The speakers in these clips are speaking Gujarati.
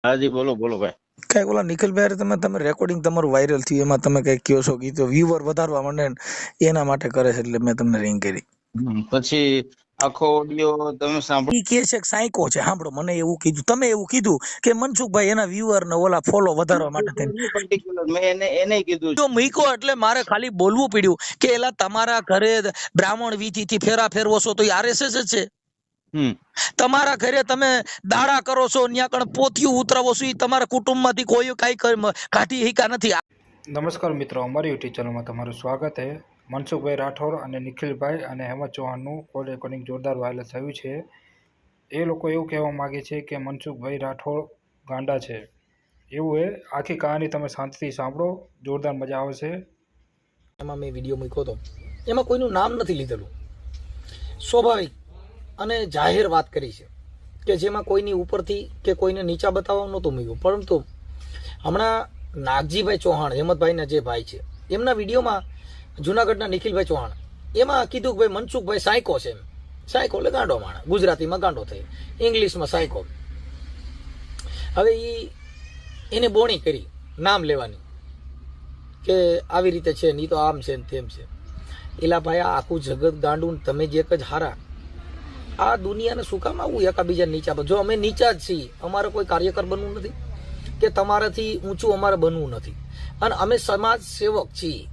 હાજી બોલો બોલો ભાઈ. કઈ ઓલા નિખિલભાઈ તમે તમે રેકોર્ડિંગ તમારું વાયરલ થયું એમાં તમે કઈ કયો છો કે તો વ્યુઅર વધારવા માંડે ને એના માટે કરે છે એટલે મેં તમને રિંગ કરી. પછી આખો ઓડિયો તમે સાંભળો. ઈ કે છે કે સાયકો છે. સાંભળો, મને એવું કીધું, તમે એવું કીધું કે મનસુખભાઈ એના વ્યુઅર ને ઓલા ફોલો વધારવા માટે થઈને પર્ટિક્યુલર મેં એને કીધું તો મૂકો એટલે મારે ખાલી બોલવું પડ્યું કે એલા તમારા ઘરે બ્રાહ્મણ વીથી ફેરા ફેરવો છો તો એ આરએસએસ જ છે. તમારા ઘરે તમે દાડા કરો છો ન્યા કણ પોથિયું ઉતરાવો છો, ઈ તમારા કુટુંબમાંથી કોઈ કઈ કાઢી હિકા નથી. નમસ્કાર મિત્રો, અમારી યુટ્યુબ ચેનલમાં તમારું સ્વાગત છે. મનસુખભાઈ રાઠોડ અને નિખિલભાઈ અને હેમંત ચૌહાણનું કોલ રેકોર્ડિંગ જોરદાર વાયરલ થયું છે. એ લોકો એવું કહેવા માગે છે કે મનસુખભાઈ રાઠોડ ગાંડા છે. એવું એ આખી કહાની તમે શાંતિથી સાંભળો, જોરદાર મજા આવશે. એમાં મેં વિડીયો મૂક્યો હતો, એમાં કોઈનું નામ નથી લીધેલું, સ્વાભાવિક અને જાહેર વાત કરી છે કે જેમાં કોઈની ઉપરથી કે કોઈને નીચા બતાવવા નહોતું મૂક્યું. પરંતુ હમણાં નાગજીભાઈ ચૌહાણ, હેમંતભાઈના જે ભાઈ છે, એમના વિડીયોમાં જુનાગઢના નિખિલભાઈ ચૌહાણ એમાં કીધું કે ભાઈ મનસુખભાઈ સાયકો છે. એમ સાયકો એટલે ગાંડો માણસ, ગુજરાતીમાં ગાંડો થઈ, ઇંગ્લિશમાં સાયકો. હવે એને બોણી કરી નામ લેવાની કે આવી રીતે છે ને, તો આમ છે ને તેમ છે. એલા ભાઈ, આ આખું જગત ગાંડું, તમે જે એક જ હારા. આ દુનિયાને શું કામ આવું એકાબીજા નીચા? જો અમે નીચા જ છીએ, અમારે કોઈ કાર્યકર બનવું નથી કે તમારાથી ઊંચું અમારે બનવું નથી, અને અમે સમાજ સેવક છીએ.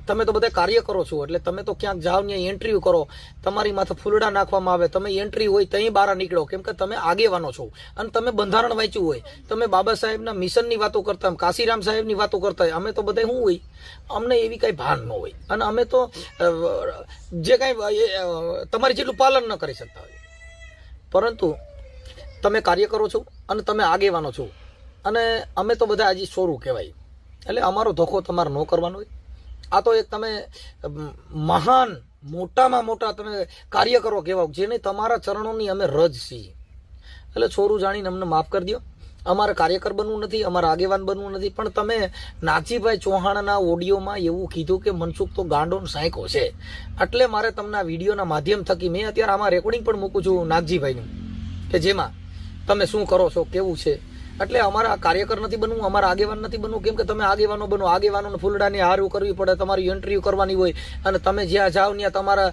તમે તો બધા કાર્ય કરો છો એટલે તમે તો ક્યાંક જાઓ ને એન્ટ્રી કરો, તમારી માથે ફૂલડા નાખવામાં આવે, તમે એન્ટ્રી હોય ત્યાં બહાર નીકળો, કેમ કે તમે આગેવાનો છો અને તમે બંધારણ વાંચ્યું હોય, તમે બાબા સાહેબના મિશનની વાતો કરતા, કાશીરામ સાહેબની વાતો કરતા હોય. અમે તો બધા શું હોય, અમને એવી કઈ ભાન ન હોય, અને અમે તો જે કઈ તમારી જેટલું પાલન ન કરી શકતા હોય. પરંતુ તમે કાર્ય કરો છો અને તમે આગેવાનો છો, અને અમે તો બધા હજી સોરું કહેવાય, એટલે અમારો ધોખો તમારે ન કરવાનો હોય. આ તો એક તમે મહાન મોટામાં મોટા તમે કાર્યકરો કહેવાય, જેને તમારા ચરણોની અમે રજ છીએ. એટલે છોરું જાણીને અમને માફ કરી દો. અમારે કાર્યકર બનવું નથી, અમારે આગેવાન બનવું નથી. પણ તમે નાગજીભાઈ ચૌહાણના ઓડિયોમાં એવું કીધું કે મનસુખ તો ગાંડો સાયકો છે, એટલે મારે તમને આ વિડીયોના માધ્યમ થકી, મેં અત્યારે આમાં રેકોર્ડિંગ પણ મૂકું છું નાગજીભાઈનું, કે જેમાં તમે શું કરો છો, કેવું છે. એટલે અમારા કાર્યકર નથી બનવું, અમારા આગેવાન નથી બનવું, કેમ કે તમે આગેવાનો બનો, આગેવાનોને ફૂલડાની હારું કરવી પડે, તમારી એન્ટ્રી કરવાની હોય, અને તમે જ્યાં જાઓ ત્યાં તમારા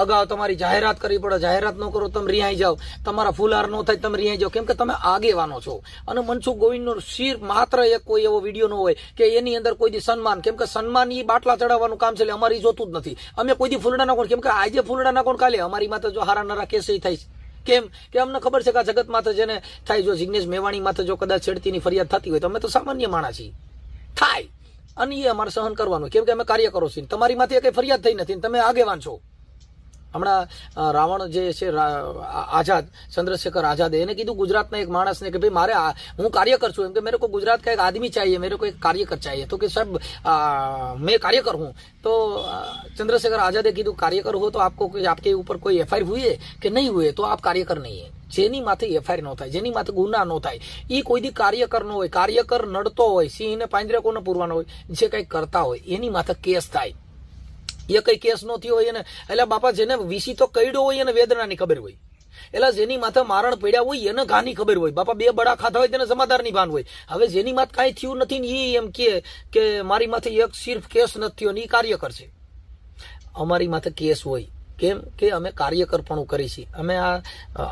અગાઉ તમારી જાહેરાત કરવી પડે. જાહેરાત ન કરો તમે રિહાઈ જાઓ, તમારા ફૂલહાર ન થાય તમે રિહાઈ જાઓ, કેમ કે તમે આગેવાનો છો. અને મનસુખ ગોવિંદનો સિર્ફ માત્ર એક કોઈ એવો વિડીયો ન હોય કે એની અંદર કોઈ દી સન્માન, કેમ કે સન્માન એ બાટલા ચડાવવાનું કામ છે, એટલે અમારી જોતું જ નથી. અમે કોઈ દી ફૂલડા નાખો, કેમ કે આજે ફૂલડા નાખો કાલે અમારી માથે જો હારા નારા કેસ થાય છે. કેમ કે અમને ખબર છે કે આ જગત માથે જેને થાય, જો જિગ્નેશ મેવાણી માથે જો કદાચ છેડતીની ફરિયાદ થતી હોય તો અમે તો સામાન્ય માણસ છીએ, થાય, અને એ અમારે સહન કરવાનું, કેમ કે અમે કાર્ય કરો છીએ. તમારી માથે કઈ ફરિયાદ થઈ નથી, તમે આગેવાન છો. હમણાં રાવણ જે છે આઝાદ, ચંદ્રશેખર આઝાદે એને કીધું ગુજરાતના એક માણસને કે ભાઈ મારે હું કાર્યકર છું, એમ કે મેરે કો ગુજરાત का एक आदमी चाहिए, मेरे को एक कार्यकर चाहिए. तो कि साहब मैं कार्यकर हूँ. तो चंद्रशेखर आजादे કીધું કાર્યકર हो तो आपको आपके ऊपर कोई एफआईआर हुई है कि नहीं हुए तो आप कार्यकर नहीं है. જેની માથે એફઆઈઆર ન થાય, જેની માથે ગુના ન થાય, એ કોઈ દી કાર્યકર ન હોય. કાર્યકર નડતો હોય, સિંહને પાંજરે કોને પૂરવાનો હોય, જે કંઈક કરતા હોય એની માથે કેસ થાય. એ કઈ કેસ નો થયો હોય એને, એટલે બાપા જેને વીસી તો કઈડો હોય એને વેદનાની ખબર હોય, એટલે જેની માથે મારણ પડ્યા હોય એને ઘાની ખબર હોય. બાપા બે બડા ખાધા હોય તેને સમાધારની ભાન હોય. હવે જેની માથે કાંઈ થયું નથી ને એ એમ કે મારી માથે એક સિર્ફ કેસ નથી થયો ને એ કાર્યકર છે. અમારી માથે કેસ હોય, કેમ કે અમે કાર્યકરપણું કરી છીએ, અમે આ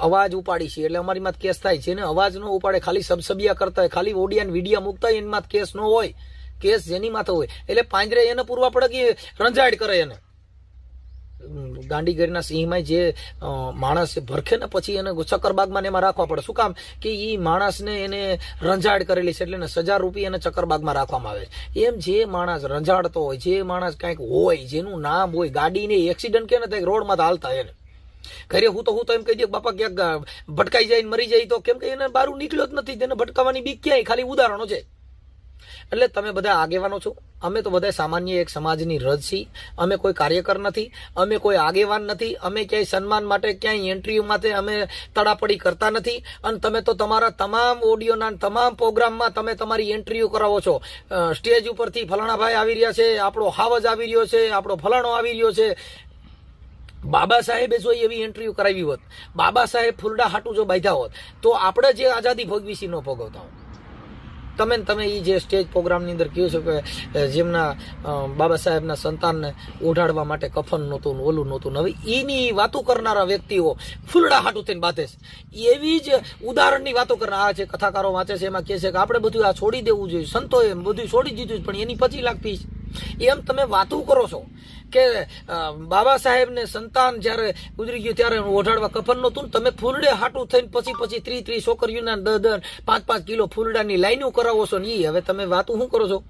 અવાજ ઉપાડી છીએ, એટલે અમારી માથે કેસ થાય. જેને અવાજ ન ઉપાડે, ખાલી સબસબિયા કરતા હોય, ખાલી ઓડિયા વિડીયા મૂકતા હોય, એની માથે કેસ ન હોય. કેસ જેની માથે હોય એટલે પાંજરે એને પૂરવા પડે કે રંજાડ કરે એને. ગાંડીગીરીના સિંહમાં જે માણસ ભરખે ને પછી એને ચક્કરબાગમાં એમાં રાખવા પડે. શું કામ? કે એ માણસને એને રંજાડ કરેલી છે, એટલે એને 1000 રૂપિયા એને ચક્કરબાગમાં રાખવામાં આવે છે. એમ જે માણસ રંજાડતો હોય, જે માણસ કાંઈક હોય, જેનું નામ હોય, ગાડીને એક્સિડન્ટ કે ને થાય રોડમાં હાલતા એને ઘરે હું તો એમ કહી દે બાપા ક્યાંક ભટકાઈ જાય મરી જાય તો, કેમ કે એને બારું નીકળ્યો જ નથી, તેને ભટકાવાની બીક ક્યાંય, ખાલી ઉદાહરણો છે. એટલે તમે બધા આગેવાનો છો, અમે તો બધા સામાન્ય એક સમાજની રજ છીએ. અમે કોઈ કાર્યકર નથી, અમે કોઈ આગેવાન નથી, અમે ક્યાંય સન્માન માટે, ક્યાંય એન્ટ્રી માટે અમે તડાપડી કરતા નથી. અને તમે તો તમારા તમામ ઓડિયોના તમામ પ્રોગ્રામમાં તમે તમારી એન્ટ્રીઓ કરાવો છો. સ્ટેજ ઉપરથી ફલાણા ભાઈ આવી રહ્યા છે, આપણો હાવજ આવી રહ્યો છે, આપણો ફલાણો આવી રહ્યો છે. બાબા સાહેબે જો એવી એન્ટ્રીઓ કરાવી હોત, બાબા સાહેબ ફૂલડા હાટું જો બાંધ્યા હોત, તો આપણે જે આઝાદી ભોગવી છે ન ભોગવતા હોત. તમે એ જે સ્ટેજ પ્રોગ્રામની અંદર કહ્યું છે કે જેમના બાબા સાહેબના સંતાનને ઓઢાડવા માટે કફન નહોતું ને ઓલું નહોતું, હવે એની વાતો કરનારા વ્યક્તિઓ ફૂલડા હાટું થઈને બાતે છે. એવી જ ઉદાહરણની વાતો કરનાર આ છે કથાકારો વાંચે છે, એમાં કહે છે કે આપણે બધું આ છોડી દેવું જોઈએ, સંતોએ બધું છોડી દીધું પણ એની 25 લાખ ફીસ. એમ તમે વાતો કરો છો કે બાબા સાહેબને સંતાન જ્યારે ગુજરી ગયું ત્યારે ઓઢાડવા કફન નહોતું, તમે ફૂલડે હાટું થઈને પછી 30 છોકરીઓના 10 5 કિલો ફૂલડાની લાઈનો કરાવો છો ને. હવે તમે વાતો શું કરો છો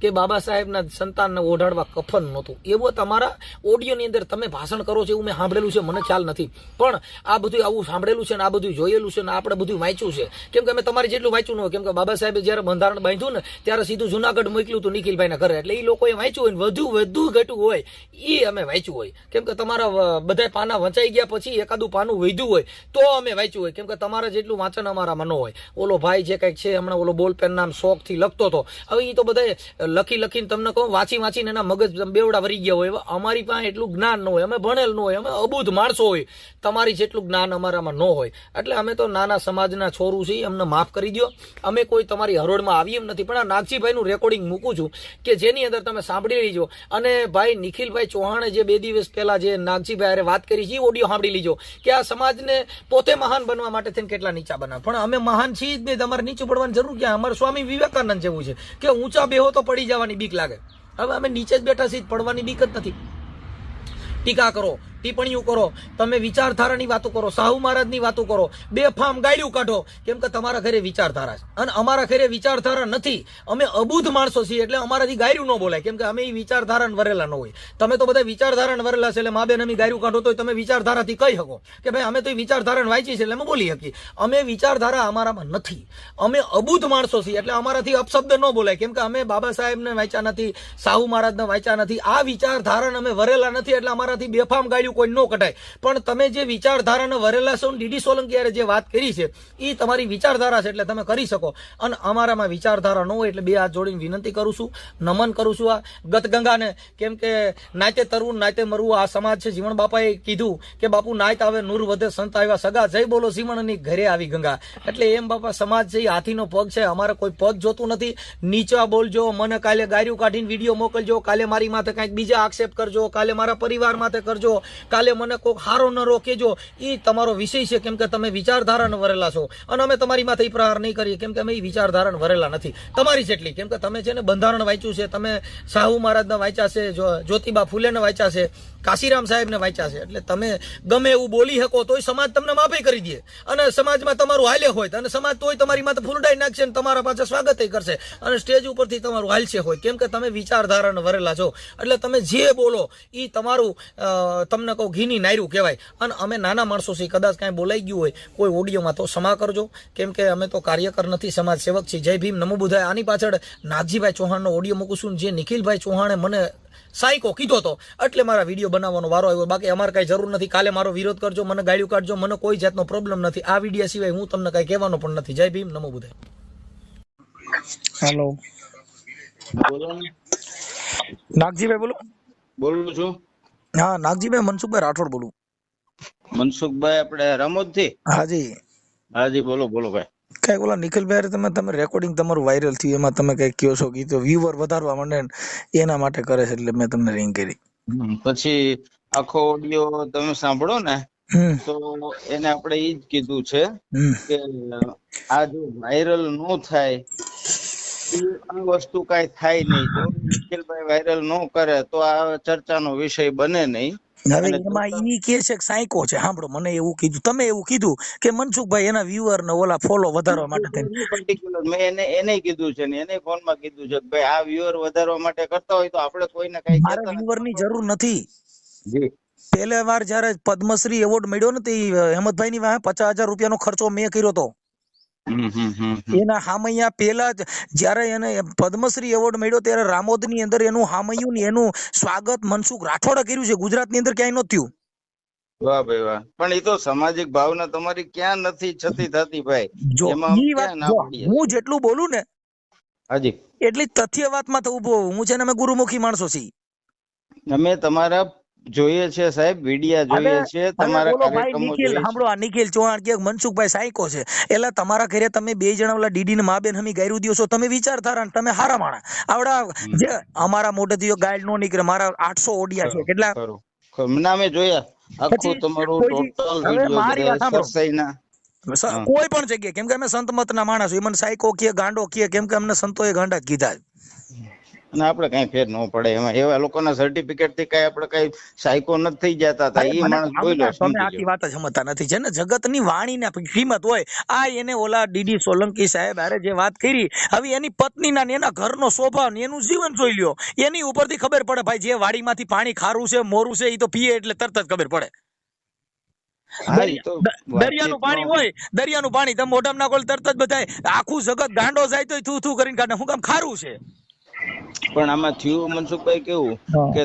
કે બાબા સાહેબના સંતાનને ઓઢાડવા કફન નહોતું? એવું તમારા ઓડિયોની અંદર તમે ભાષણ કરો છો એવું મેં સાંભળેલું છે, મને ખ્યાલ નથી, પણ આ બધું આવું સાંભળેલું છે ને આ બધું જોયેલું છે ને આપણે બધું વાંચ્યું છે. કેમ કે અમે તમારે જેટલું વાંચ્યું ન હોય, કેમ કે બાબા સાહેબે જ્યારે બંધારણ બાંધ્યું ને ત્યારે સીધું જુનાગઢ મોકલ્યું હતું નિખિલભાઈના ઘરે, એટલે એ લોકોએ વાંચ્યું હોય વધુ ઘટું હોય એ અમે વાંચ્યું હોય. કેમ કે તમારા બધા પાના વંચાઈ ગયા પછી એકાદું પાનું વધ્યું હોય તો અમે વાંચ્યું હોય, કેમ કે તમારા જેટલું વાંચન અમારામાં ન હોય. ઓલો ભાઈ જે કંઈક છે હમણાં ઓલો બોલપેન નામ શોખથી લખતો હતો, હવે એ તો બધા લખીને તમને કહું વાંચીને એના મગજ બેવડા વરી ગયા હોય. અમારી પાસે એટલું જ્ઞાન ન હોય, અમે ભણેલ ન હોય, અમે અબુધ માણસો હોય, તમારી જેટલું જ્ઞાન અમારામાં ન હોય. એટલે અમે તો નાના સમાજના છોરું છીએ, અમને માફ કરી દો. અમે કોઈ તમારી હરોળમાં આવી એમ નથી, પણ આ નાગજીભાઈનું રેકોર્ડિંગ મૂકું છું કે જેની અંદર તમે સાંભળી લીજો. અને ભાઈ નિખિલભાઈ ચૌહાણે જે 2 દિવસ પહેલા જે નાગજીભાઈ હારે વાત કરી છે એ ઓડિયો સાંભળી લીજો કે આ સમાજને પોતે મહાન બનવા માટે થઈને કેટલા નીચા બનાવે. પણ અમે મહાન છીએ જ નહીં, તમારે નીચું પડવાની જરૂર ક્યાં? અમારે સ્વામી વિવેકાનંદ જેવું છે કે ઊંચા બેહો તો પડી જવાની બીક લાગે. હવે અમે નીચે જ બેઠા છીએ, પડવાની બીક જ નથી. ટીકા કરો, ટિપ્પણીઓ કરો, તમે વિચારધારાની વાતો કરો, સાહુ મહારાજની વાતો કરો, બેફામ ગાળ્યું કાઢો, કેમ કે તમારા ઘરે વિચારધારા છે અને અમારા ઘરે વિચારધારા નથી. અમે અબુધ માણસો છીએ એટલે અમારાથી ગાળ્યું ન બોલાય, કેમ કે અમે એ વિચારધારાને વરેલા ન હોય. તમે તો બધા વિચારધારાને વરેલા છે એટલે મા બેન અમે ગાળ્યું કાઢો તો તમે વિચારધારાથી કહી શકો કે ભાઈ અમે તો વિચારધારાને વાંચી છે એટલે અમે બોલી શકીએ. અમે વિચારધારા અમારામાં નથી, અમે અબુધ માણસો છીએ એટલે અમારાથી અપશબ્દ ન બોલાય, કેમ કે અમે બાબા સાહેબને વાંચ્યા નથી, સાહુ મહારાજને વાંચ્યા નથી, આ વિચારધારાને અમે વરેલા નથી એટલે અમારાથી બેફામ ગાળ્યું કોઈ ન કઢાય. પણ તમે જે વિચારધારાને વરેલા છો, ડીડી સોલંકી જે વાત કરી છે એ તમારી વિચારધારા છે એટલે તમે કરી શકો, અને અમારામાં વિચારધારા ન હોય એટલે 2 હાથ જોડીને વિનંતી કરું છું, નમન કરું છું આ ગતગંગાને. કેમ કે નાતે તરવું નાતે મરવું આ સમાજ છે. જીવણ બાપાએ કીધું કે બાપુ નાત આવે નૂર વધે સંત આવ્યા સગા, જય બોલો સીમણની ઘરે આવી ગંગા. એટલે એમ બાપા સમાજ છે એ હાથીનો પગ છે, અમારે કોઈ પદ જોતું નથી. નીચા બોલજો, મને કાલે ગાર્યું કાઢીને વિડીયો મોકલજો, કાલે મારી માથે કંઈક બીજા આક્ષેપ કરજો, કાલે મારા પરિવાર માથે કરજો, કાલે મને કોઈક હારો ન રોકેજો, એ તમારો વિષય છે. કેમ કે તમે વિચારધારાને વરેલા છો અને અમે તમારી માથે પ્રહાર નહીં કરીએ, કેમ કે અમે એ વિચારધારાને વરેલા નથી તમારી જેટલી. કેમ કે તમે છે ને બંધારણ વાંચ્યું છે, તમે સાહુ મહારાજને વાંચ્યા છે, જ્યોતિબા ફૂલેને વાંચ્યા છે, કાશીરામ સાહેબને વાંચ્યા છે, એટલે તમે ગમે એવું બોલી શકો તોય સમાજ તમને માફી કરી દે. અને સમાજમાં તમારું હાલે હોય અને સમાજ તોય તમારી માથે ફૂલડાઈ નાખશે ને તમારા પાસે સ્વાગત કરશે અને સ્ટેજ ઉપરથી તમારું હાલશે હોય, કેમ કે તમે વિચારધારાને વરેલા છો. એટલે તમે જે બોલો એ તમારું તમને કહું ઘીની નાયરું કહેવાય. અને અમે નાના માણસો છીએ, કદાચ કાંઈ બોલાઈ ગયું હોય કોઈ ઓડિયોમાં તો ક્ષમા કરજો, કેમ કે અમે તો કાર્યકર નથી, સમાજ સેવક છીએ. જય ભીમ, નમો બુદ્ધાય. આની પાછળ નાગજીભાઈ ચૌહાણનો ઓડિયો મૂકું છું, જે નિખિલભાઈ ચૌહાણે મને સાયકો કીધો હતો એટલે મારા વિડીયો બનાવવાનો વારો આવ્યો. બાકી અમારે કાંઈ જરૂર નથી, કાલે મારો વિરોધ કરજો, મને ગાળ્યું કાઢજો, મને કોઈ જાતનો પ્રોબ્લેમ નથી. આ વિડીયો સિવાય હું તમને કાંઈ કહેવાનો પણ નથી. જય ભીમ, નમો બુદ્ધાય. હેલો, બોલો ને. નાગજીભાઈ બોલો. બોલું છું. હા નાગજીભાઈ, મનસુખભાઈ રાઠોડ બોલું. મનસુખભાઈ આપણે રમોદ થી? હાજી હાજી, બોલો ભાઈ. કઈ ઓલા નિખિલભાઈ તમે રેકોર્ડિંગ તમારું વાયરલ થયું એમાં તમે કઈ કહો છો કે તો વ્યુઅર વધારવા માંડે એના માટે કરે છે એટલે મેં તમને રિંગ કરી. પછી આખો ઓડિયો તમે સાંભળો ને તો એને આપણે ઈ જ કીધું છે કે આ જો વાયરલ નો થાય આ વસ્તુ કઈ થાય નહીં. જો નિખિલભાઈ વાયરલ નો કરે તો આ ચર્ચાનો વિષય બને નહીં. હવે એમાં ઈ કે છે કે સાયકો છે. સાંભળો, મને એવું કીધું, તમે એવું કીધું કે મનસુખભાઈ એના વ્યુઅર ને ઓલા ફોલો વધારવા માટે પર્ટિક્યુલર મેં એને કીધું છે ને એને ફોનમાં કીધું છે કે ભાઈ આ વ્યુઅર વધારવા માટે કરતા હોય તો આપણે કોઈને કઈ મારે વ્યુઅર ની જરૂર નથી. જી, પહેલી વાર જયારે પદ્મશ્રી એવોર્ડ મળ્યો ને તે હેમંતભાઈ ની વાહે 50,000 રૂપિયાનો ખર્ચો મેં કર્યો હતો. એના હામૈયા પેલા જયારે એને પદ્મશ્રી એવોર્ડ મળ્યો ત્યારે રામોદ ની અંદર એનું હામૈયું ને એનું સ્વાગત મનસુખ રાઠોડે કર્યું છે. ગુજરાત ની અંદર ક્યાંય નહોતું. વાહ ભાઈ વાહ. પણ એ તો સામાજિક ભાવના તમારી ક્યાં નથી છતી થતી ભાઈ. હું જેટલું બોલું ને હાજી એટલી તથ્ય વાતમાં તો ઉભો હું છે ને અમે ગુરુમુખી માણસો છીએ. અમે તમારા જોઈએ છે સાહેબ, વિડિયા જોઈએ છે, તમારા બોલો ભાઈ કાર્યક્રમો નિખિલ, જોઈએ છે. સાંભળો, આ નિખિલ ચૌહાણ કે મનસુખભાઈ સાયકો છે, એટલે તમારા ઘરે તમે બે જણા ઓલા ડીડી ને મા બેન હમી ગાયરું દ્યો છો, તમે વિચારધારા ને તમે હારા માણા આવડા જે અમારા મોઢેથી ગાઈડ નો નીકળે, મારા 800 ઓડિયા છે કેટલા ના મેં જોયા આખું પછી તમારું ટોટલ હવે વિડિયો મારી વાત બધા સાંભળો, સરસાઈના કોઈ પણ જગ્યાએ, કેમ કે અમે સંત મત ના માણસ, મને સાયકો કે ગાંડો કે, કેમ કે અમને સંતોએ ગાંડા કીધા. અને આપણે કઈ ફેર ન પડે એમાં, એવા લોકોના સર્ટિફિકેટ થી કઈ આપણે કઈ સાયકો નથી થઈ જતા હતા. એ માણસ બોલ્યો તમે સમજી આખી લ્યો. વાત જ સમજતા નથી, છે ને જગતની વાણીને કિંમત હોય. આ એને ઓલા ડીડી સોલંકી સાહેબ અરે જે વાત કરી, હવે એની પત્નીના ને એના ઘરનો સ્વભાવ ને એનું જીવન જોઈ લ્યો, એની ઉપરથી ખબર પડે ભાઈ જે વાડીમાંથી પાણી ખારું છે મોરું છે એ તો પીએ એટલે તરત જ ખબર પડે. દરિયાનું પાણી હોય, દરિયાનું પાણી તમે મોઢામાં નાખો તરત જ બધાય આખું જગત ગાંડો જાય તો થૂ થૂ કરીને કાઢે, શું કામ ખારું છે. પણ આમાં થયું મનસુખભાઈ કેવું કે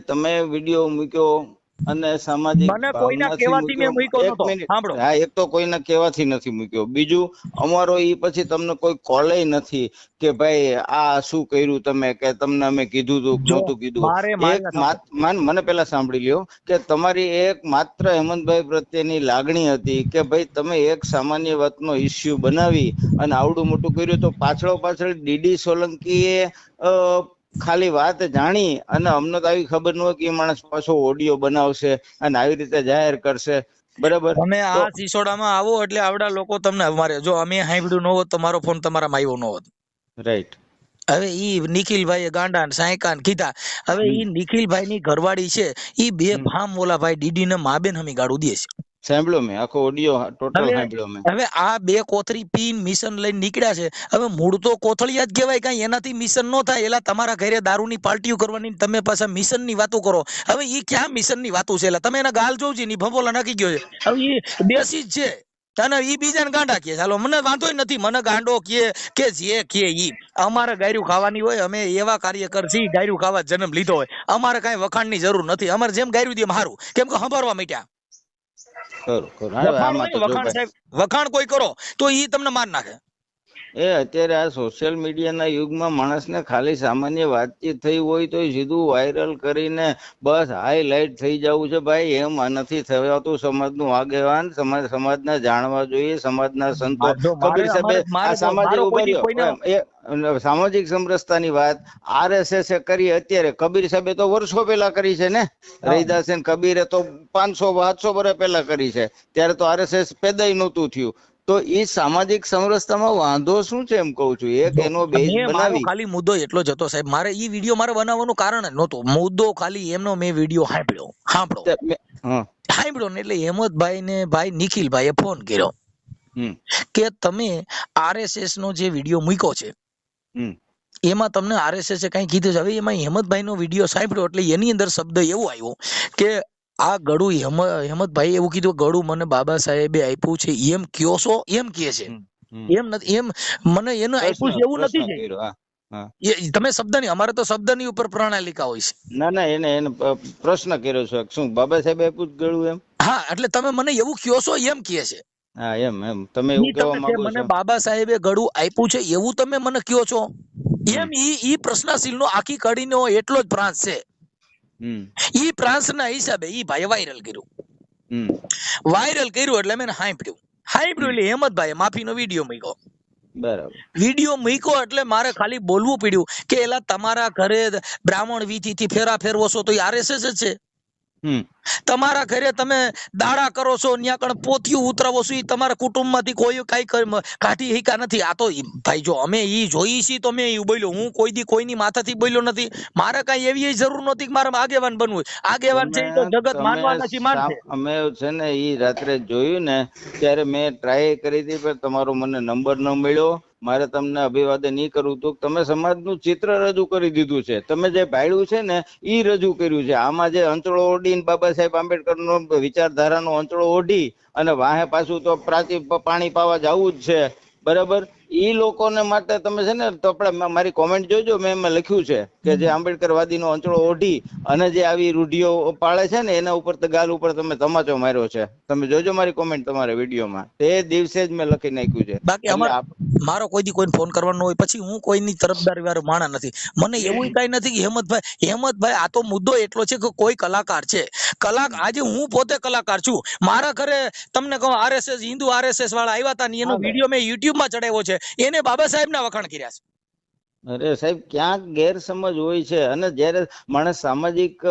તમે વિડિયો મૂક્યો અને સામાજિક મને કોઈના ભાવનાથી કહેવાથી મેં મૂક્યો એક નતો. મિનિટ, સાંભળો, હા, એક તો કોઈના કહેવાથી નથી મૂક્યો, બીજું અમારો ઈ પછી તમને કોઈ કોલે નથી કે ભાઈ આ શું કર્યું તમે, કે તમને અમે કીધું તું કે નહોતું કીધું. એક મને પેલા સાંભળી લ્યો કે તમારી એક માત્ર હેમંતભાઈ પ્રત્યેની લાગણી હતી કે ભાઈ તમે એક સામાન્ય વાતનો ઇસ્યુ બનાવી અને આવડું મોટું કર્યું, તો પાછળ ડીડી સોલંકીએ ખાલી વાત જાણી અને અમને તો આવી ખબર ન હોય કે એ માણસ પાછો ઓડિયો બનાવશે અને આવી રીતે જાહેર કરશે. બરાબર, તમે આ સિસોડામાં આવો એટલે આવડા લોકો તમને અમારે, જો અમે સાંભળ્યું ન હોત તો મારો ફોન તમારામાં આવ્યો ન હોત. રાઈટ. હવે ઈ નિખિલભાઈ ગાંડા સાયકાન કીધા, હવે ઈ નિખિલભાઈ ની ઘરવાળી છે, ઈ બે ભામ ઓલા ભાઈ ડીડી ને મા બેન હમી ગાડું દે છે. સાંભળ્યો મેં, આખો ઓડિયો ટોટલ સાંભળ્યો મેં. હવે આ બે કોથરી પીન મિશન લઈને નીકળ્યા છે. હવે મૂળ તો કોથળિયા જ કહેવાય, કઈ એનાથી મિશન નો થાય. એલા તમારા ઘરે દારૂની પાર્ટીઓ કરવાની, તમે પાછા મિશન ની વાતો કરો. હવે ઈ ક્યાં મિશન ની વાતો છે? તમે એના ગાલ જોવજી ની ભભોલા નાખી ગયો છે. હવે ઈ દેશી જ છે અને ઈ બીજાને ગાંડા કે, ચાલો મને વાંધો નથી, મને ગાંડો કે જે કે ઈ, અમારે ગાયરું ખાવાની હોય, અમે એવા કાર્યકર છીએ, ગાયરું ખાવા જન્મ લીધો હોય, અમારે કઈ વખાણ ની જરૂર નથી. અમારે જેમ ગાયરું દે સારું, કેમ કે સંભાળવા માંડ્યા. વખાણ કોઈ કરો તો ઈ તમને માર નાખે. એ અત્યારે આ સોશિયલ મીડિયાના યુગમાં માણસને ખાલી સામાન્ય વાતચીત થઈ હોય તો સીધું વાયરલ કરીને બસ હાઈલાઇટ થઈ જવું છે. ભાઈ એમ નથી થવાતું. સમાજનું આગેવાન, સમાજના જાણવા જોઈએ, સમાજના સંતો. કબીર સાહેબે આ સામાજિક સમરસતાની વાત RSS કરી અત્યારે, કબીર સાહેબે તો વર્ષો પહેલા કરી છે ને. રૈદાસ કબીરે તો 500-700 વર્ષ પહેલા કરી છે, ત્યારે તો RSS પેદાય નહોતું થયું. તો એ સામાજિક સમરસતામાં વાંધો શું છે એમ કહું છું. એક એનો બેઝ બનાવી, ખાલી મુદ્દો એટલો જ હતો સાહેબ, મારે ઈ વિડીયો મારે બનાવવાનું કારણ જ નહોતું. મુદ્દો ખાલી એમનો મેં વિડીયો સાંભળ્યો ને એટલે હેમંતભાઈ ને ભાઈ નિખિલભાઈએ ફોન કર્યો કે તમે RSS નો જે વિડીયો મૂક્યો છે એમાં તમને RSS કઈ કીધું છે. હવે એમાં હેમંતભાઈ નો વિડીયો સાંભળ્યો એટલે એની અંદર શબ્દ એવો આવ્યો કે આ ગળું હેમંતભાઈ એવું કીધું, ગળું મને બાબા સાહેબે આપ્યું છે એમ કયો છો, એમ કે છે. એમ નથી, એમ મને એને આપ્યું છે એવું નથી છે. તમે શબ્દ ની, અમારે તો શબ્દ ની ઉપર પ્રણાલિકા હોય છે. ના એને પ્રશ્ન કર્યો છે, શું બાબા સાહેબ આપ્યું ગળું એમ? હા, એટલે તમે મને એવું કયો છો એમ કે છે. હા, એમ તમે એવું કહેવા માંગો છો, મને બાબા સાહેબે ગળું આપ્યું છે એવું તમે મને કયો છો એમ. ઈ પ્રશ્નશીલ નો આખી કડીનો એટલો જ પ્રાંત છે. ઈ પ્રાંત ના હિસાબે ઈ ભાઈ વાયરલ કર્યું એટલે મેં સાંભળ્યું એટલે હેમંતભાઈ માફીનો વિડીયો મૂક્યો. બરાબર, વિડીયો મૂક્યો એટલે મારે ખાલી બોલવું પડ્યું કે એલા તમારા ઘરે બ્રાહ્મણ વીથી થી ફેરા ફેરવો છો તો RSS જ છે. તમારા ઘરે તમે દાડા કરો છો, ન્યા કણ પોથિયું ઉતરાવો છો, તમારા કુટુંબમાંથી કોઈ કઈ કાઢી હિકા નથી. આ તો ભાઈ જો અમે ઈ જોઈ છીએ તો મેં એવું બોલ્યો. હું કોઈ દી કોઈની માથાથી બોલ્યો નથી. મારે કઈ એવી જરૂર નથી કે મારે આગેવાન બનવું. આગેવાન છે તો જગત માનવાના છે, માનશે. અમે છે ને ઈ રાત્રે જોયું ને ત્યારે મેં ટ્રાય કરી હતી, પણ તમારો મને નંબર ન મળ્યો. મારે તમને અભિવાદન ઈ કરવું હતું, તમે સમાજનું ચિત્ર રજૂ કરી દીધું છે. તમે જે ભાડ્યું છે ને ઈ રજૂ કર્યું છે. આમાં જે અંચળો ઓઢીને બાબા સાહેબ આંબેડકર નો વિચારધારાનો અંચળો ઓઢી અને વાહે પાછું તો પાણી પાવા જવું જ છે, બરાબર. ઈ લોકોને માટે તમે છે ને તો આપણે મારી કોમેન્ટ જોજો, મેં એમાં લખ્યું છે કે જે આંબેડકરવાદીનો અંચળો ઓઢી અને જે આવી રૂઢિઓ પાળે છે ને એના ઉપર ગાલ ઉપર તમે તમાચો માર્યો છે. તમે જોજો મારી કોમેન્ટ તમારા વિડીયોમાં, તે દિવસે જ મેં લખી નાખ્યું છે. બાકી મારો કોઈ દી કોઈને ફોન કરવાનો હોય પછી હું કોઈની તરફદારી વાળો માણસ નથી. મને એવું કઈ નથી કે હેમંતભાઈ આ તો મુદ્દો એટલો છે કે કોઈ કલાકાર છે, આજે હું પોતે કલાકાર છું. મારા ઘરે તમને કહું આરએસએસ હિન્દુ આરએસએસ વાળા આવ્યા હતા ને એનો વિડીયો મેં યુટ્યુબ માં ચડાવ્યો છે, એને બાબા સાહેબ ના વખાણ કર્યા છે. અરે સાહેબ ક્યાંક ગેરસમજ હોય છે, અને જયારે માણસ સામાજિક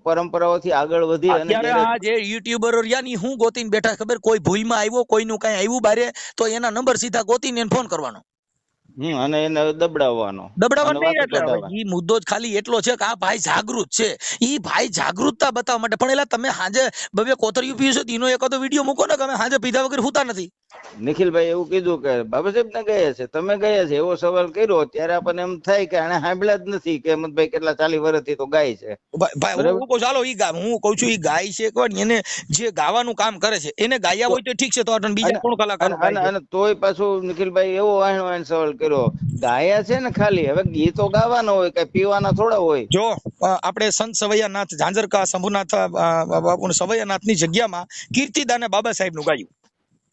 પરંપરાઓથી આગળ વધી અને આ જે યુટ્યુબરો રહ્યા ને હું ગોતીને બેઠા ખબર, કોઈ ભૂલમાં આવ્યો કોઈનું કઈ આવ્યું બારે તો એના નંબર સીધા ગોતીને ફોન કરવાનો અને એને દબડાવવાનો એટલે ઈ મુદ્દો જ ખાલી એટલો છે કે આ ભાઈ જાગૃત છે, ઈ ભાઈ જાગૃતતા બતાવવા માટે. પણ એલા તમે હાજે બબે કોતરિયું પીયું છે એનો એકાદો વિડીયો મૂકો ને કે અમે હાજે પીધા વગર હુતા નથી. નિખિલભાઈ એવું કીધું કે બાબા સાહેબ ને ગયા છે, તમે ગયા છે એવો સવાલ કર્યો, ત્યારે આપણને એમ થાય કે આને સાંભળ્યા જ નથી કે હેમંતભાઈ કેટલા 40 વર્ષથી તો ગાય છે. ચાલો હું કઉ છું ઈ ગાય છે કોણ, એને જે ગાવાનું કામ કરે છે એને ગાયા હોય તો ઠીક છે, તો બીજા કોણ કલાકાર અને તોય પાછું નિખિલભાઈ એવો વાણ સવાલ કર્યો, ગાયા છે ને ખાલી, હવે ગીતો ગાવાના હોય કઈ પીવાના થોડા હોય. જો આપણે સંત સવૈયાનાથ ઝાંઝરકા શંભુનાથ બાપુ સવૈયાનાથ ની જગ્યામાં કીર્તિદાને બાબા સાહેબ નું ગાયું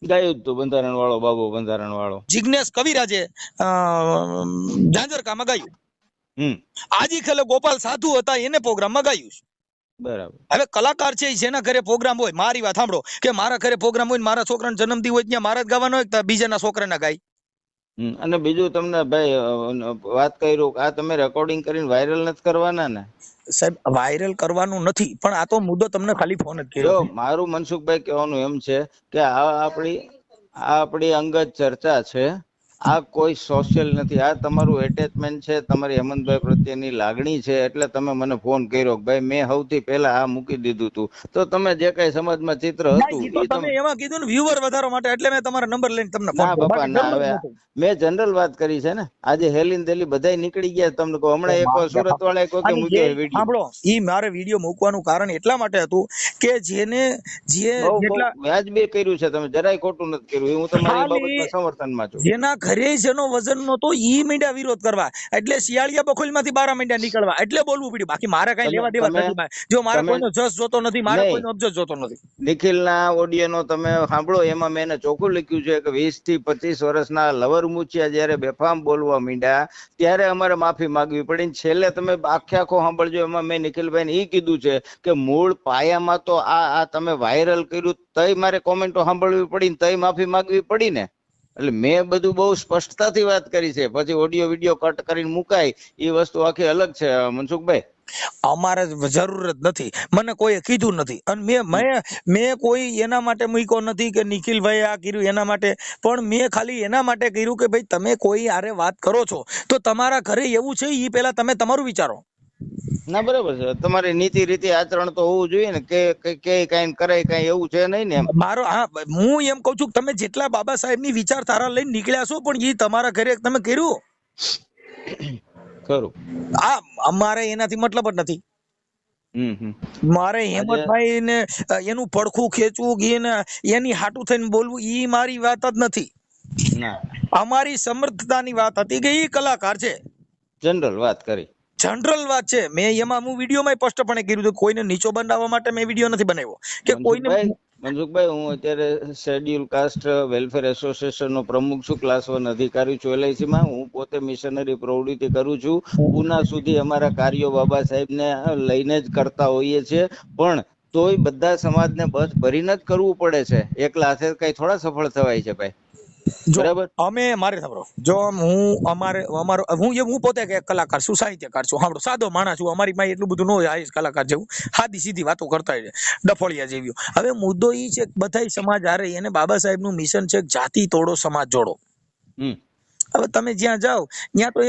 જ તું, બંધારણ વાળો બાબુ બંધારણ વાળો જિગ્નેશ કવિરાજે ઝાંઝરકામાં ગાયું. આજી ખેલે ગોપાલ સાધુ હતા એને પ્રોગ્રામમાં ગાયું. બરાબર. હવે કલાકાર છે જેના ઘરે પ્રોગ્રામ હોય, મારી વાત સાંભળો કે મારા ઘરે પ્રોગ્રામ હોય, મારા છોકરાનો જન્મદિવસ હોય ત્યાં મારા જ ગાવાનો હોય, બીજાના છોકરાના ગાય. અને બીજું તમને ભાઈ વાત કર્યું, આ તમે રેકોર્ડિંગ કરીને વાયરલ નથી કરવાના ને સાહેબ? વાયરલ કરવાનું નથી, પણ આ તો મુદ્દો તમને ખાલી ફોન જ કર્યો. મારું મનસુખભાઈ કહેવાનું એમ છે કે આ આપણી અંગત ચર્ચા છે, આ કોઈ સોશિયલ નથી. આ તમારું એટેચમેન્ટ છે, તમારી હેમંતભાઈ પ્રત્યેની લાગણી છે, એટલે તમે મને ફોન કર્યો. ભાઈ મેં સૌથી પહેલા આ મૂકી દીધું હતું, તો તમે જે કઈ સમાજમાં ચિત્ર હતું તમે એમાં કીધું ને વ્યુઅર વધારવા માટે, એટલે મેં તમારો નંબર લઈને તમને ના બાપા ના. હવે મેં જનરલ વાત કરી છે ને, આજે હેલીન દેલી બધાય નીકળી ગયા. તમને કહું હમણાં એક સુરત વાળા કોઈ કે મૂક્યો વિડિયો. સાંભળો, ઈ મારે વિડિયો મૂકવાનું કારણ એટલા માટે હતું કે જેને જે જેટલા વ્યાજબી કર્યું છે, તમે જરાય ખોટું નથી કર્યું, હું તમારી બાબતમાં સમર્થનમાં છું. જેના ઘરે જેનો વજન નતો ઈ મીડિયા વિરોધ કરવા, એટલે શિયાળિયા બખોલ માંથી 12 મીડિયા નીકળવા, એટલે બોલવું પડ્યું. બાકી મારે કઈ લેવા દેવા નથી. જો મારે કોઈનો જસ જોતો નથી, મારે કોઈનો અબજસ જોતો નથી. નિખિલના ઓડિયોનો તમે સાંભળો, એમાં મેં એને ચોખ્ખું લખ્યું છે કે 20 થી 25 વર્ષના લવર મુચિયા જયારે બેફામ બોલવા માંડ્યા ત્યારે અમારે માફી માંગવી પડી. છેલ્લે તમે આખો સાંભળજો, એમાં મેં નિખિલભાઈને ઈ કીધું છે કે મૂળ પાયામાં તો આ તમે વાયરલ કર્યું તઈ મારે કોમેન્ટો સાંભળવી પડી ને તઈ માફી માંગવી પડી ને. એટલે મેં બધું બહુ સ્પષ્ટતાથી વાત કરી છે. પછી ઓડિયો વિડીયો કટ કરીને મુકાય એ વસ્તુ આખી અલગ છે મનસુખભાઈ. અમારે જરૂર જ નથી, મને કોઈએ કીધું નથી, અને મેં કોઈ એના માટે મૂક્યો નથી કે નિખિલભાઈ આ કર્યું એના માટે, પણ મેં ખાલી એના માટે કર્યું કે ભાઈ તમે કોઈ આરે વાત કરો છો તો તમારા ઘરે એવું છે એ પેલા તમે તમારું વિચારો. ના બરાબર છે, તમારી નીતિ રીતિ આચરણ તો હોવું જોઈએ ને, કે કઈ કરાય કઈ એવું છે નહીં ને. મારો હું એમ કઉ છું તમે જેટલા બાબા સાહેબ ની વિચારધારા લઈને નીકળ્યા છો, પણ એ તમારા ઘરે તમે કર્યું ખરું. અમારે એનાથી મતલબ જ નથી. મારે હેમંતભાઈ ને એનું પડખું ખેંચવું, એની હાટું થઈને બોલવું, ઈ મારી વાત જ નથી. અમારી સમર્થતાની વાત હતી કે ઈ કલાકાર છે. જનરલ વાત કરી, જનરલ વાત છે. મેં એમાં હું વિડીયોમાં સ્પષ્ટપણે કીધું હતું, કોઈને નીચો બનાવવા માટે મેં વિડીયો નથી બનાવ્યો કે કોઈને. મનસુખભાઈ, હું અત્યારે શેડ્યુલ કાસ્ટ વેલફેર એસોસિએશન નો પ્રમુખ છું, ક્લાસ 1 અધિકારી છું LIC માં. હું પોતે મિશનરી પ્રવૃત્તિ કરું છું. પૂના સુધી અમારા કાર્યો બાબા સાહેબ ને લઈને જ કરતા હોઈએ છીએ, પણ તોય બધા સમાજને બસ ભરીને જ કરવું પડે છે. એકલા હાથે કઈ થોડા સફળ થવાય છે ભાઈ. બરાબર. અમે મારે સાંભળો, જો હું પોતે એક કલાકાર છું, સાહિત્યકાર છું. સાંભળો, સાદો માણસ છું. અમારી પાસે એટલું બધું ન હોય કલાકાર જેવું, સાદી સીધી વાતો કરતા હોય ડફોળિયા જેવી. હવે મુદ્દો એ છે કે બધા સમાજ હારે એને બાબા સાહેબ નું મિશન છે જાતિ તોડો સમાજ જોડો. હવે તમે જ્યાં જાઓ ત્યાં તો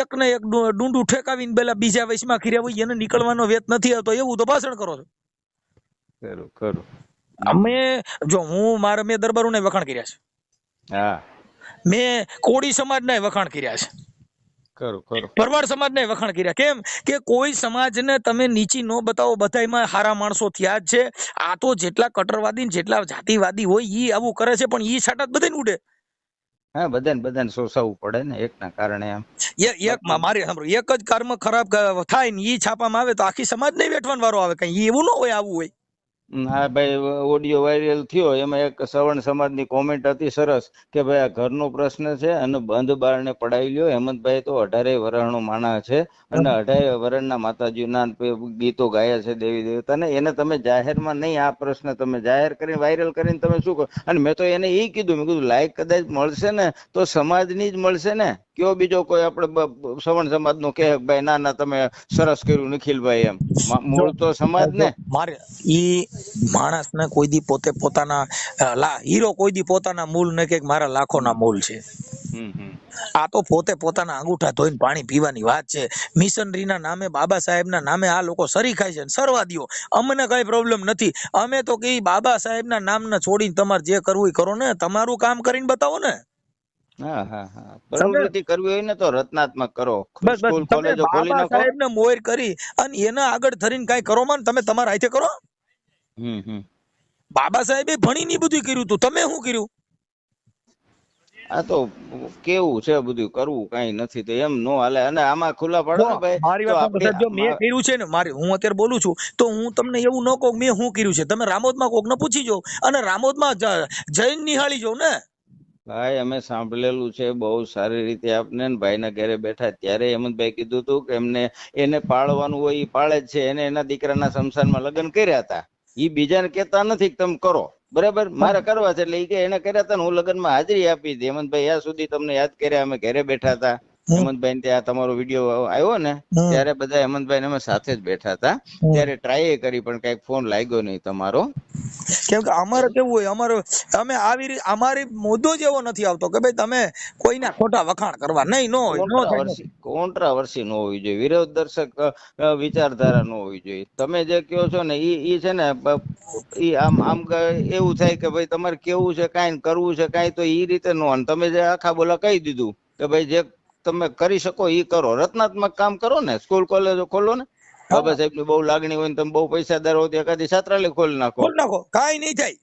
એક ને એક ડુંડું ઠેકાવીને પેલા બીજા વયસમાં ખીર્યા હોય એને નીકળવાનો વેત નથી આવતો, એવું તો ભાષણ કરો છો. અમે જો મેં દરબારો ને વખાણ કર્યા છે, મેં કોળી સમાજ ના વખાણ કર્યા છે, ભરવાડ સમાજ ને વખાણ કર્યા. કેમ કે કોઈ સમાજ ને તમે નીચી નો બતાવો, બધામાં હારા માણસો થયા જ છે. આ તો જેટલા કટ્ટરવાદી જેટલા જાતિવાદી હોય ઈ આવું કરે છે, પણ ઈ છાટા બધાને ઉડે. હા, બધાને સોસાવવું પડે ને એકના કારણે એમ. એક મારી સાંભળો, એક જ કર્મ ખરાબ થાય ને ઈ છાપામાં આવે તો આખી સમાજ ને વેઠવાનો વારો આવે, કઈ એવું ન હોય, આવું હોય. હા ભાઈ, ઓડિયો વાયરલ થયો એમાં એક સવર્ણ સમાજની કોમેન્ટ હતી સરસ કે ભાઈ આ ઘરનો પ્રશ્ન છે અને બંધ બારણે પડાવી લ્યો. હેમંતભાઈ તો 18 વર્ષનો માણસ છે અને 18 વર્ષના માતાજીના ગીતો ગાયા છે દેવી દેવતાને. એને તમે જાહેરમાં નહીં, આ પ્રશ્ન તમે જાહેર કરીને વાયરલ કરીને તમે શું કરો? અને મેં તો એને એ કીધું, મેં કીધું લાઈક કદાચ મળશે ને તો સમાજની જ મળશે ને, કયો બીજો કોઈ આપણે સવર્ણ સમાજ નો કે ભાઈ ના ના તમે સરસ કર્યું નિખિલભાઈ, એમ મૂળ તો સમાજ ને. મારે ઈ માણસ ને કોઈ દી પોતે પોતાના હીરો કોઈ દી પોતાના મૂળ ને કે મારા લાખોના મૂળ છે. આ તો પોતે પોતાના અંગૂઠા ધોઈને પાણી પીવાની વાત છે. મિશનરીના નામે, બાબા સાહેબના નામે આ લોકો સરી ખાય છે. સરવા દ્યો, અમને કઈ પ્રોબ્લેમ નથી. અમે તો કે બાબા સાહેબના નામને છોડીને તમારે જે કરવું એ કરો ને, તમારું કામ કરીને બતાવો ને. પ્રવૃત્તિ કરવી હોય ને તો રચનાત્મક કરો. સ્કૂલ કોલેજો ખોલી નાખો. સાહેબ ને મોર કરી અને એના આગળ ધરીને કઈ કરો માં, તમે તમારા હાથે કરો. બાબા સાહેબે ભણી ની બધું કર્યું તું, તમે શું કર્યું? આ તો કેવું છે, બધું કરવું કઈ નથી તો એમ નો હાલે. અને આમાં ખુલ્લા પડો ને ભાઈ, મારી વાત જો મેં કર્યું છે ને, મારી હું અત્યારે બોલું છું તો હું તમને એવું ન કહું મેં શું કર્યું છે. તમે રામોદમાં કોક ને પૂછી જો અને રામોદમાં જૈન નિહાળી જો ને. ભાઈ અમે સાંભળેલું છે બહુ સારી રીતે. આપને ભાઈના ઘરે બેઠા ત્યારે હેમંતભાઈ કીધું હતું કે એને પાળવાનું હોય એ પાળે જ છે. એને એના દીકરાના શમશાનમાં લગ્ન કર્યા હતા. એ બીજાને કેતા નથી કે તમે કરો, બરાબર, મારે કરવા છે. એટલે એ કે એને કર્યા હતા ને હું લગ્નમાં હાજરી આપી હતી. હેમંતભાઈ યા સુધી તમને યાદ કર્યા, અમે ઘરે બેઠા હતા. હેમંતભાઈ ત્યાં તમારો વિડીયો આવ્યો ને ત્યારે બધા હેમંતભાઈ અમે સાથે જ બેઠા હતા. ત્યારે ટ્રાય કરી પણ કઈક ફોન લાગ્યો નહીં તમારો. કેમ કે અમારે કેવું હોય, અમે આવી રીતે અમારી મુદ્દો જ એવો નથી આવતો કે ભાઈ તમે કોઈના ખોટા વખાણ કરવા નહીં. નો કોન્ટ્રાવર્સી નો હોવી જોઈએ, વિરોધ દર્શક વિચારધારા નો હોવી જોઈએ. તમે જે કહો છો ને ઈ છે ને, ઈ આમ એવું થાય કે ભાઈ તમારે કેવું છે કાંઈ, કરવું છે કાંઈ, તો ઈ રીતે નો. તમે જે આખા બોલા કહી દીધું કે ભાઈ જે તમે કરી શકો ઈ કરો, રચનાત્મક કામ કરો ને. સ્કૂલ કોલેજો ખોલો ને. બાબા સાહેબ ની બહુ લાગણી હોય ને તમે બહુ પૈસાદાર હો તો એકાદી છાત્રાલય ખોલી નાખો. કાંઈ નહીં થાય.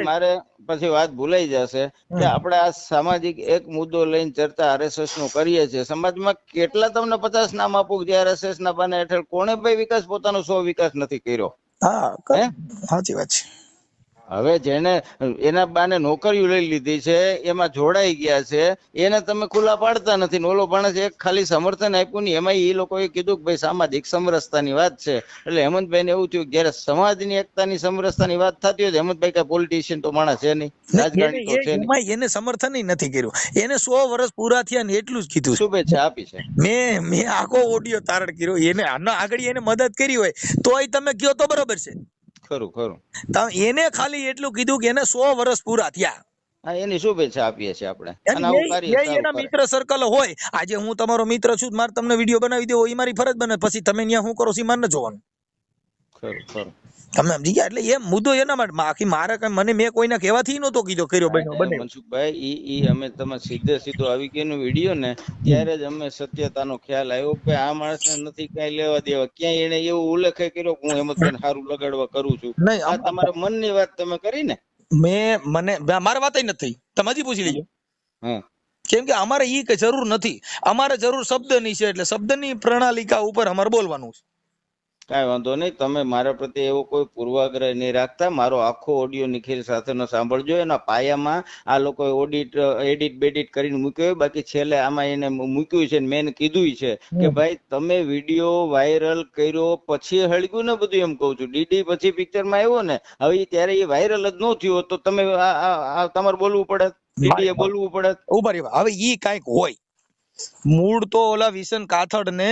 મારે પછી વાત ભૂલાઈ જશે કે આપણે આ સામાજિક એક મુદ્દો લઈને ચર્ચા RSS નું કરીએ છીએ. સમાજમાં કેટલા તમને 50 નામ આપું જે RSS ના બાને હેઠળ કોણે ભાઈ વિકાસ પોતાનો 100 વિકાસ નથી કર્યો? સાચી વાત છે. હવે જેને એના બાને નોકરીઓ લઈ લીધી છે, એમાં જોડાઈ ગયા છે, એને તમે ખુલ્લા પાડતા નથી. ઓલો માણસ એક ખાલી સમર્થન આપ્યું ને એમાં એ લોકોએ કીધું કે ભાઈ સામાજિક સમરસતાની વાત છે. એટલે હેમંતભાઈ ને એવું થયું જયારે સમાજની એકતાની સમરસતાની વાત થતી હોય, હેમંતભાઈ કઈ પોલિટિશિયન તો માણસ છે નહીં, રાજકારણી તો છે નહીં. એને સમર્થન નથી કર્યું. એને 100 વર્ષ પૂરા થયા ને એટલું જ કીધું, શુભેચ્છા આપી છે. મેં આખો ઓડિયો તારણ કર્યો. એને આગળ એને મદદ કરી હોય તોય તમે કયો તો બરોબર છે. ખરું એને ખાલી એટલું કીધું કે એને 100 વર્ષ પૂરા થયા, એની શુભેચ્છા આપીએ છીએ આપણે. એના મિત્ર સર્કલ હોય. આજે હું તમારો મિત્ર છું, મારે તમને વિડીયો બનાવી દેવો એ મારી ફરજ બને. પછી તમે ત્યાં શું કરો છો મારે ન જોવાનું. ખરું તમે સમજી ગયા. એટલે એ મુદ્દો એના માટે બાકી મારે કઈ મેં કોઈને કહેવાથી નહોતો કીધો કર્યો બને. મનસુખભાઈ ઈ અમે તમે સીધો આવી ગયો વિડીયો ને ત્યારે જ અમે સત્યતાનો ખ્યાલ આવ્યો કે આ માણસને નથી કઈ લેવા દેવા. ક્યાંય એને એવો ઉલ્લેખ કર્યો કે હું હેમંતભાઈને સારું લગાડવા કરું છું. આ તમારા મનની વાત તમે કરી ને. મારે વાત નથી, તમે હજી પૂછી લેજો. કેમ કે અમારે ઈ કઈ જરૂર નથી. અમારે જરૂર શબ્દની છે. એટલે શબ્દની પ્રણાલિકા ઉપર અમારે બોલવાનું છે. કાંઈ વાંધો નહીં. તમે મારા પ્રત્યે એવો કોઈ પૂર્વાગ્રહ નહીં રાખતા. મારો આખો ઓડિયો નિખિલ સાથેનો સાંભળજો. એના પાયામાં આ લોકોએ એડિટ બેડિટ કરીને મૂક્યો હોય. બાકી છેલ્લે આમાં એને મૂક્યું છે, મેં કીધું છે કે ભાઈ તમે વિડીયો વાયરલ કર્યો પછી હળગ્યું ને બધું, એમ કઉ છું. ડીડી પછી પિક્ચરમાં આવ્યો ને, હવે ત્યારે એ વાયરલ જ ન થયો તો તમે તમારે બોલવું પડે, ડીડીએ બોલવું પડે. ઉભા રહેવા. હવે ઈ કાંઈક હોય મૂળ તો ઓલા વિશન કાથડ ને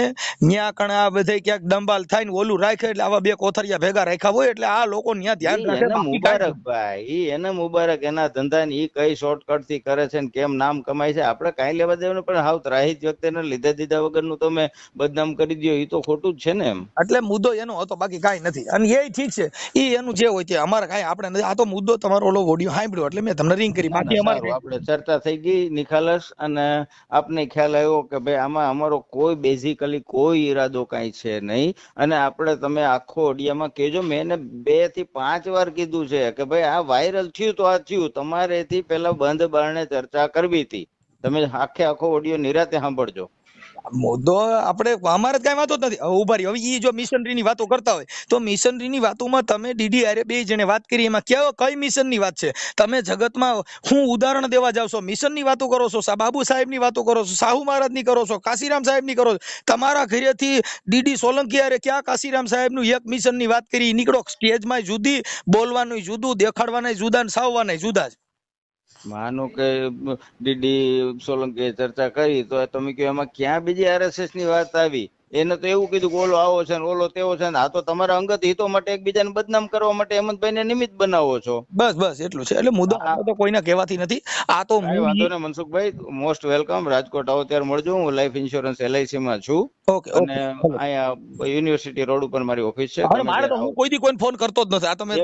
ન્યા કણે આ બધે ક્યાંક દંબાલ થાય ને ઓલું રાખે એટલે આવા બે કોથરિયા ભેગા રાખ્યા હોય એટલે આ લોકો ન્યા ધ્યાન રાખે. મુબારક ભાઈ, એને મુબારક એના ધંધા ને ઈ કઈ શોર્ટકટ થી કરે છે ને કેમ નામ કમાય છે, આપણે કાંઈ લેવા દેવાનું. પણ હાવ ત્રાહિત વ્યક્તિને લીધા દીધા વગરનું તમે બદનામ કરી દો એ તો ખોટું જ છે ને. એમ એટલે મુદ્દો એનો હતો, બાકી કાંઈ નથી. અને એ ઠીક છે, એ એનું જે હોય તે અમારે કાંઈ આપણે નથી. આ તો મુદ્દો તમારો ઓલો ઓડિયો સાંભળ્યો એટલે મેં તમને રિંગ કરી. બાકી અમારે આપણે ચર્ચા થઈ ગઈ નિખાલસ અને આપને ખ્યાલ આવ્યો કે ભાઈ આમાં અમારો કોઈ બેઝિકલી કોઈ ઈરાદો કાંઈ છે નહીં, અને આપણે તમે આખો ઓડિયામાં કહેજો. મેં એને 2 થી 5 વાર કીધું છે કે ભાઈ આ વાયરલ થયું તો આ થયું, તમારે એથી પેલા બંધ બારણે ચર્ચા કરવી હતી. તમે આખો ઓડિયો નિરાતે સાંભળજો. મુદ્દો આપણે અમારે કઈ વાતો જ નથી. હવે ઉભા રહ્યો, હવે ઈ જો મિશનરી ની વાતો કરતા હોય તો મિશનરી ની વાતોમાં તમે ડીડી આરે 2 જણે વાત કરી, એમાં કઈ મિશન ની વાત છે? તમે જગતમાં હું ઉદાહરણ દેવા જાવ છો, મિશન ની વાતો કરો છો, બાબુ સાહેબ ની વાતો કરો છો, સાહુ મહારાજ ની કરો છો, કાશીરામ સાહેબ ની કરો છો. તમારા ઘરેથી ડીડી સોલંકી આરે ક્યાં કાશીરામ સાહેબ નું એક મિશન ની વાત કરી? નીકળો, સ્ટેજમાં જુદી, બોલવાનું જુદું, દેખાડવાના જુદા ને સાવવાના જુદા જ. માનો કે ડીડી સોલંકીએ ચર્ચા કરી તો તમે કહો એમાં ક્યાં બીજી આરએસએસ ની વાત આવી? એને તો એવું કીધું કે ઓલો આવો છે ને ઓલો તેવો છે ને. આ તો તમારા અંગત હિતો માટે એકબીજાને બદનામ કરવા માટે હેમંતભાઈને નિમિત્ત બનાવો છો. બસ એટલું છે. એટલે મુદ્દો તો કોઈને કહેવાથી નથી. આ તો વાંધો ને મનસુખભાઈ, મોસ્ટ વેલકમ. રાજકોટ આવો ત્યારે મળજો. હું લાઈફ ઇન્સ્યોરન્સ LIC માં છું. ઓકે. અને અહીંયા યુનિવર્સિટી રોડ ઉપર મારી ઓફિસ છે. મારે તો હું કોઈ દી કોઈને ફોન કરતો જ નથી. આ તમે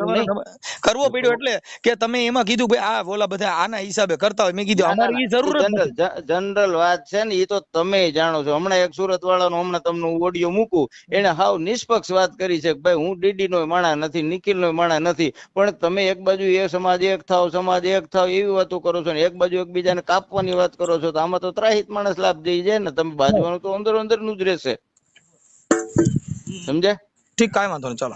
કરવો પડ્યો એટલે કે તમે એમાં કીધું ભાઈ આ ઓલા બધા આના હિસાબે કરતા હોય. મેં કીધું અમારી જરૂર જ નથી. જનરલ વાત છે ને, એ તો તમે જાણો છો. હમણાં એક સુરત વાળાનો હમણાં તમને ઓડિયો મૂકું, એને હાવ નિષ્પક્ષ વાત કરી છે કે ભાઈ હું ડીડી નો માણા નથી, નિખિલ નો માણા નથી, પણ તમે એક બાજુ એ સમાજ એક થાવ એવી વાતો કરો છો ને એક બાજુ એકબીજાને કાપવાની વાત કરો છો. તો આમાં તો ત્રાહિત માણસ લાભ જઈ જાય ને. તમે બાજવાનું તો અંદર નું જ રહેશે. સમજ્યા? ઠીક, કાંઈ વાંધો નહીં, ચાલો.